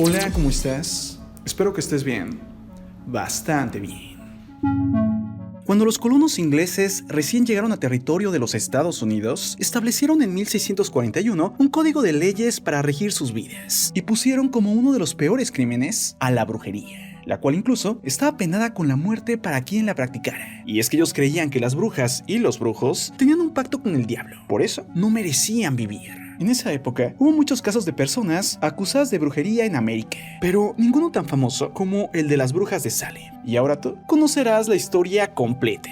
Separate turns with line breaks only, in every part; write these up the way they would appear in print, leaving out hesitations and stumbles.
Hola, ¿cómo estás? Espero que estés bien. Bastante bien. Cuando los colonos ingleses recién llegaron a territorio de los Estados Unidos, establecieron en 1641 un código de leyes para regir sus vidas y pusieron como uno de los peores crímenes a la brujería, la cual incluso estaba penada con la muerte para quien la practicara. Y es que ellos creían que las brujas y los brujos tenían un pacto con el diablo, por eso no merecían vivir. En esa época hubo muchos casos de personas acusadas de brujería en América, pero ninguno tan famoso como el de las brujas de Salem. Y ahora tú conocerás la historia completa.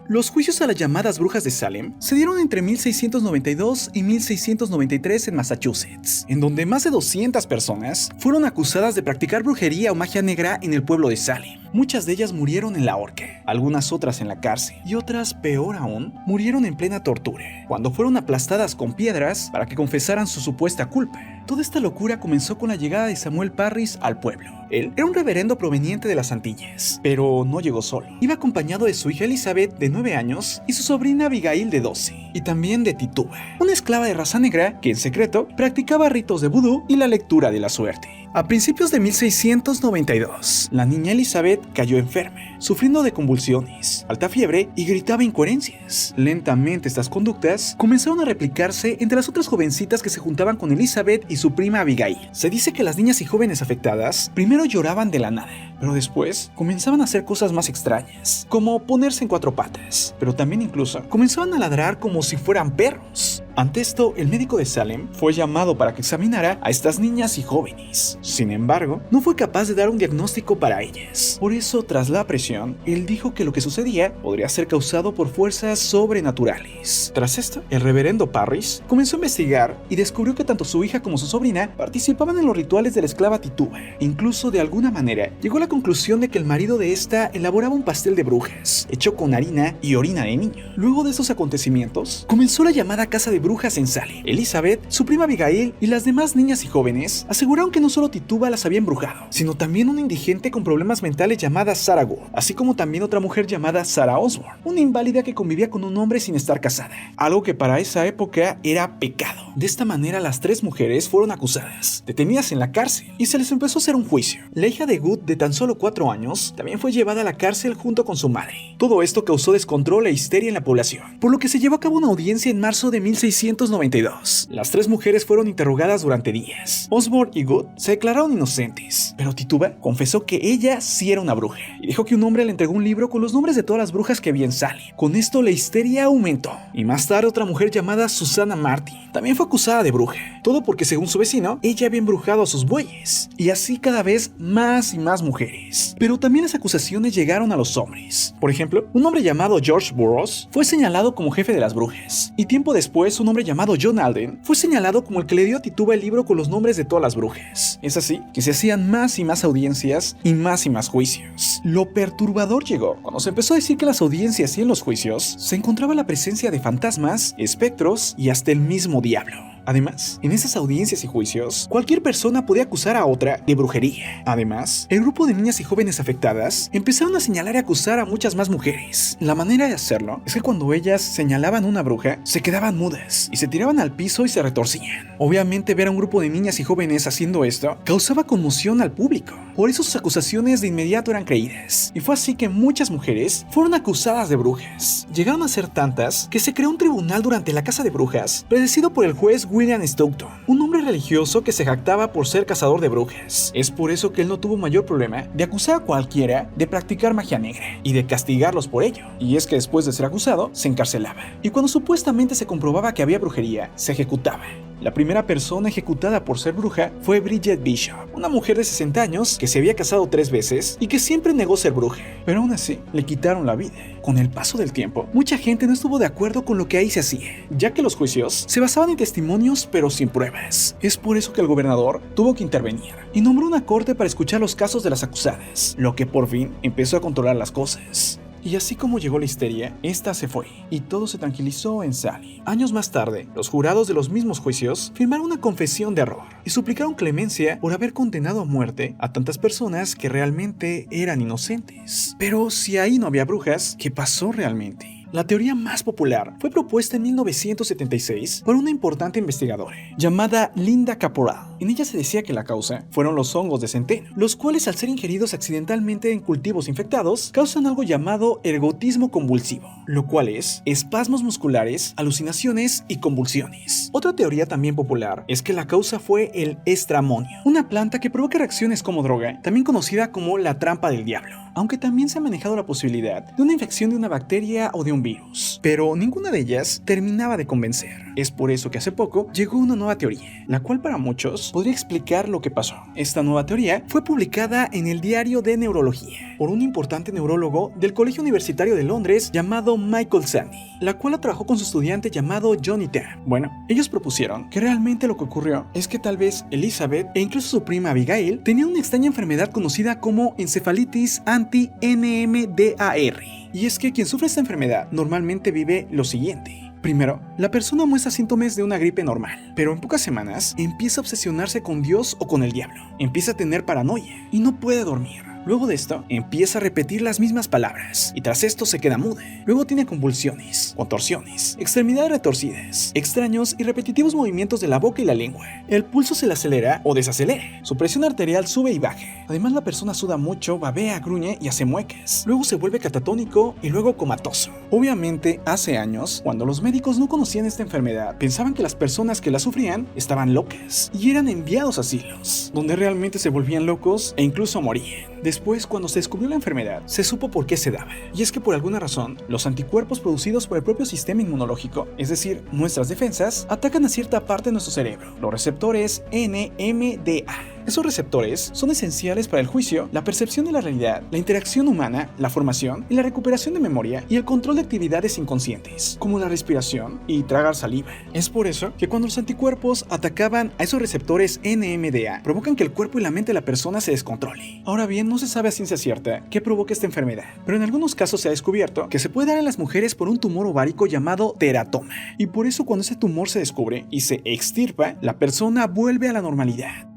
Los juicios a las llamadas brujas de Salem se dieron entre 1692 y 1693 en Massachusetts, en donde más de 200 personas fueron acusadas de practicar brujería o magia negra en el pueblo de Salem. Muchas de ellas murieron en la horca, algunas otras en la cárcel, y otras, peor aún, murieron en plena tortura, cuando fueron aplastadas con piedras para que confesaran su supuesta culpa. Toda esta locura comenzó con la llegada de Samuel Parris al pueblo. Él era un reverendo proveniente de las Antillas, pero no llegó solo. Iba acompañado de su hija Elizabeth, de 9 años, y su sobrina Abigail, de 12, y también de Tituba, una esclava de raza negra que en secreto practicaba ritos de vudú y la lectura de la suerte. A principios de 1692, la niña Elizabeth cayó enferma, sufriendo de convulsiones, alta fiebre y gritaba incoherencias. Lentamente estas conductas comenzaron a replicarse entre las otras jovencitas que se juntaban con Elizabeth y su prima Abigail. Se dice que las niñas y jóvenes afectadas primero lloraban de la nada, pero después comenzaban a hacer cosas más extrañas, como ponerse en 4 patas, pero también incluso comenzaban a ladrar como si fueran perros. Ante esto, el médico de Salem fue llamado para que examinara a estas niñas y jóvenes. Sin embargo, no fue capaz de dar un diagnóstico para ellas. Por eso, tras la presión, él dijo que lo que sucedía podría ser causado por fuerzas sobrenaturales. Tras esto, el reverendo Parris comenzó a investigar y descubrió que tanto su hija como su sobrina participaban en los rituales de la esclava Tituba. Incluso, de alguna manera, llegó a la conclusión de que el marido de esta elaboraba un pastel de brujas, hecho con harina y orina de niño. Luego de esos acontecimientos, comenzó la llamada casa de brujas en Salem. Elizabeth, su prima Abigail y las demás niñas y jóvenes aseguraron que no solo Tituba las había embrujado, sino también una indigente con problemas mentales llamada Sarah Wood, así como también otra mujer llamada Sarah Osborne, una inválida que convivía con un hombre sin estar casada, algo que para esa época era pecado. De esta manera, las 3 mujeres fueron acusadas, detenidas en la cárcel, y se les empezó a hacer un juicio. La hija de Wood, de tan solo 4 años, también fue llevada a la cárcel junto con su madre. Todo esto causó descontrol e histeria en la población, por lo que se llevó a cabo una audiencia en marzo de 1692. Las 3 mujeres fueron interrogadas durante días. Osborne y Wood se declararon inocentes, pero Tituba confesó que ella sí era una bruja y dijo que un hombre le entregó un libro con los nombres de todas las brujas que había en Salem. Con esto la histeria aumentó, y más tarde otra mujer llamada Susanna Martin también fue acusada de bruja, todo porque según su vecino, ella había embrujado a sus bueyes, y así cada vez más y más mujeres. Pero también las acusaciones llegaron a los hombres. Por ejemplo, un hombre llamado George Burroughs fue señalado como jefe de las brujas, y tiempo después un hombre llamado John Alden fue señalado como el que le dio a Tituba el libro con los nombres de todas las brujas. Es así que se hacían más y más audiencias y más juicios. Lo perturbador llegó cuando se empezó a decir que en las audiencias y en los juicios se encontraba la presencia de fantasmas, espectros y hasta el mismo diablo. Además, en esas audiencias y juicios, cualquier persona podía acusar a otra de brujería. Además, el grupo de niñas y jóvenes afectadas empezaron a señalar y acusar a muchas más mujeres. La manera de hacerlo es que cuando ellas señalaban a una bruja, se quedaban mudas y se tiraban al piso y se retorcían. Obviamente, ver a un grupo de niñas y jóvenes haciendo esto causaba conmoción al público. Por eso sus acusaciones de inmediato eran creídas. Y fue así que muchas mujeres fueron acusadas de brujas. Llegaron a ser tantas que se creó un tribunal durante la Casa de Brujas, predecido por el juez William Stoughton, un hombre religioso que se jactaba por ser cazador de brujas. Es por eso que él no tuvo mayor problema de acusar a cualquiera de practicar magia negra y de castigarlos por ello. Y es que después de ser acusado, se encarcelaba. Y cuando supuestamente se comprobaba que había brujería, se ejecutaba. La primera persona ejecutada por ser bruja fue Bridget Bishop, una mujer de 60 años que se había casado 3 veces y que siempre negó ser bruja, pero aún así le quitaron la vida. Con el paso del tiempo, mucha gente no estuvo de acuerdo con lo que ahí se hacía, ya que los juicios se basaban en testimonios pero sin pruebas. Es por eso que el gobernador tuvo que intervenir y nombró una corte para escuchar los casos de las acusadas, lo que por fin empezó a controlar las cosas. Y así como llegó la histeria, esta se fue, y todo se tranquilizó en Salem. Años más tarde, los jurados de los mismos juicios firmaron una confesión de error y suplicaron clemencia por haber condenado a muerte a tantas personas que realmente eran inocentes. Pero si ahí no había brujas, ¿qué pasó realmente? La teoría más popular fue propuesta en 1976 por una importante investigadora llamada Linda Caporal. En ella se decía que la causa fueron los hongos de centeno, los cuales al ser ingeridos accidentalmente en cultivos infectados causan algo llamado ergotismo convulsivo, lo cual es espasmos musculares, alucinaciones y convulsiones. Otra teoría también popular es que la causa fue el estramonio, una planta que provoca reacciones como droga, también conocida como la trampa del diablo, aunque también se ha manejado la posibilidad de una infección de una bacteria o de un virus, pero ninguna de ellas terminaba de convencer. Es por eso que hace poco llegó una nueva teoría, la cual para muchos podría explicar lo que pasó. Esta nueva teoría fue publicada en el Diario de Neurología por un importante neurólogo del Colegio Universitario de Londres llamado Michael Sandy, la cual trabajó con su estudiante llamado Johnny Tapp. Bueno, ellos propusieron que realmente lo que ocurrió es que tal vez Elizabeth e incluso su prima Abigail tenían una extraña enfermedad conocida como encefalitis anti-NMDAR. Y es que quien sufre esta enfermedad normalmente vive lo siguiente. Primero, la persona muestra síntomas de una gripe normal, pero en pocas semanas empieza a obsesionarse con Dios o con el diablo, empieza a tener paranoia y no puede dormir. Luego de esto, empieza a repetir las mismas palabras y tras esto se queda muda. Luego tiene convulsiones, contorsiones, extremidades retorcidas, extraños y repetitivos movimientos de la boca y la lengua. El pulso se le acelera o desacelera. Su presión arterial sube y baja. Además, la persona suda mucho, babea, gruñe y hace muecas. Luego se vuelve catatónico y luego comatoso. Obviamente, hace años, cuando los médicos no conocían esta enfermedad, pensaban que las personas que la sufrían estaban locas y eran enviados a asilos, donde realmente se volvían locos e incluso morían. Después, cuando se descubrió la enfermedad, se supo por qué se daba. Y es que por alguna razón, los anticuerpos producidos por el propio sistema inmunológico, es decir, nuestras defensas, atacan a cierta parte de nuestro cerebro, los receptores NMDA. Esos receptores son esenciales para el juicio, la percepción de la realidad, la interacción humana, la formación y la recuperación de memoria y el control de actividades inconscientes, como la respiración y tragar saliva. Es por eso que cuando los anticuerpos atacaban a esos receptores NMDA, provocan que el cuerpo y la mente de la persona se descontrole. Ahora bien, no se sabe a ciencia cierta qué provoca esta enfermedad, pero en algunos casos se ha descubierto que se puede dar en las mujeres por un tumor ovárico llamado teratoma, y por eso cuando ese tumor se descubre y se extirpa, la persona vuelve a la normalidad.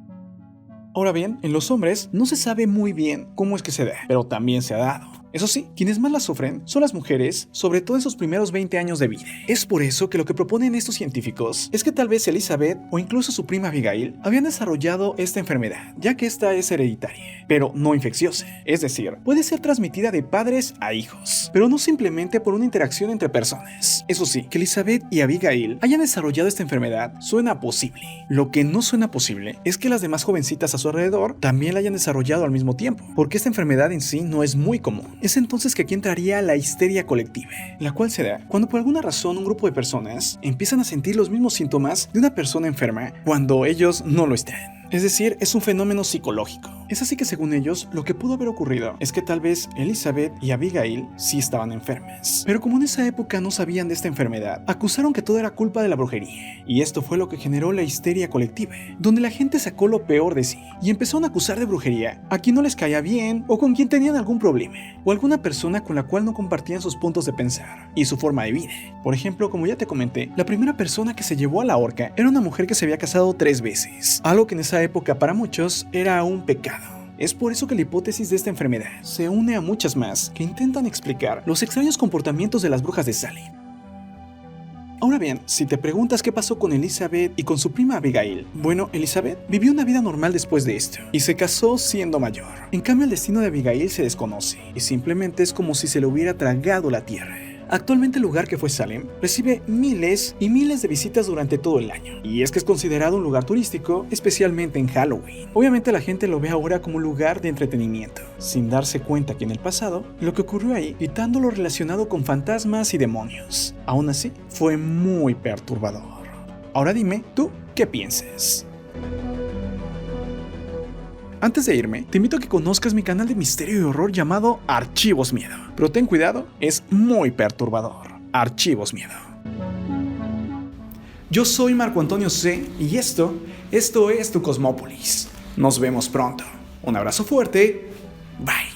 Ahora bien, en los hombres no se sabe muy bien cómo es que se da, pero también se ha dado. Eso sí, quienes más la sufren son las mujeres, sobre todo en sus primeros 20 años de vida. Es por eso que lo que proponen estos científicos es que tal vez Elizabeth o incluso su prima Abigail habían desarrollado esta enfermedad, ya que esta es hereditaria, pero no infecciosa. Es decir, puede ser transmitida de padres a hijos, pero no simplemente por una interacción entre personas. Eso sí, que Elizabeth y Abigail hayan desarrollado esta enfermedad suena posible. Lo que no suena posible es que las demás jovencitas a su alrededor también la hayan desarrollado al mismo tiempo, porque esta enfermedad en sí no es muy común. Es entonces que aquí entraría la histeria colectiva, la cual se da cuando por alguna razón un grupo de personas empiezan a sentir los mismos síntomas de una persona enferma cuando ellos no lo están. Es decir, es un fenómeno psicológico. Es así que según ellos, lo que pudo haber ocurrido es que tal vez Elizabeth y Abigail sí estaban enfermas. Pero como en esa época no sabían de esta enfermedad, acusaron que todo era culpa de la brujería. Y esto fue lo que generó la histeria colectiva, donde la gente sacó lo peor de sí y empezaron a acusar de brujería a quien no les caía bien o con quien tenían algún problema, o alguna persona con la cual no compartían sus puntos de pensar y su forma de vida. Por ejemplo, como ya te comenté, la primera persona que se llevó a la horca era una mujer que se había casado 3 veces, algo que en esa época para muchos era un pecado. Es por eso que la hipótesis de esta enfermedad se une a muchas más que intentan explicar los extraños comportamientos de las brujas de Salem. Ahora bien, si te preguntas qué pasó con Elizabeth y con su prima Abigail, bueno, Elizabeth vivió una vida normal después de esto y se casó siendo mayor. En cambio, el destino de Abigail se desconoce y simplemente es como si se le hubiera tragado la tierra. Actualmente el lugar que fue Salem recibe miles y miles de visitas durante todo el año, y es que es considerado un lugar turístico, especialmente en Halloween. Obviamente la gente lo ve ahora como un lugar de entretenimiento, sin darse cuenta que en el pasado lo que ocurrió ahí, quitando lo relacionado con fantasmas y demonios, aún así fue muy perturbador. Ahora dime, ¿tú qué piensas? Antes de irme, te invito a que conozcas mi canal de misterio y horror llamado Archivos Miedo. Pero ten cuidado, es muy perturbador. Archivos Miedo. Yo soy Marco Antonio C. y esto es tu Cosmópolis. Nos vemos pronto. Un abrazo fuerte. Bye.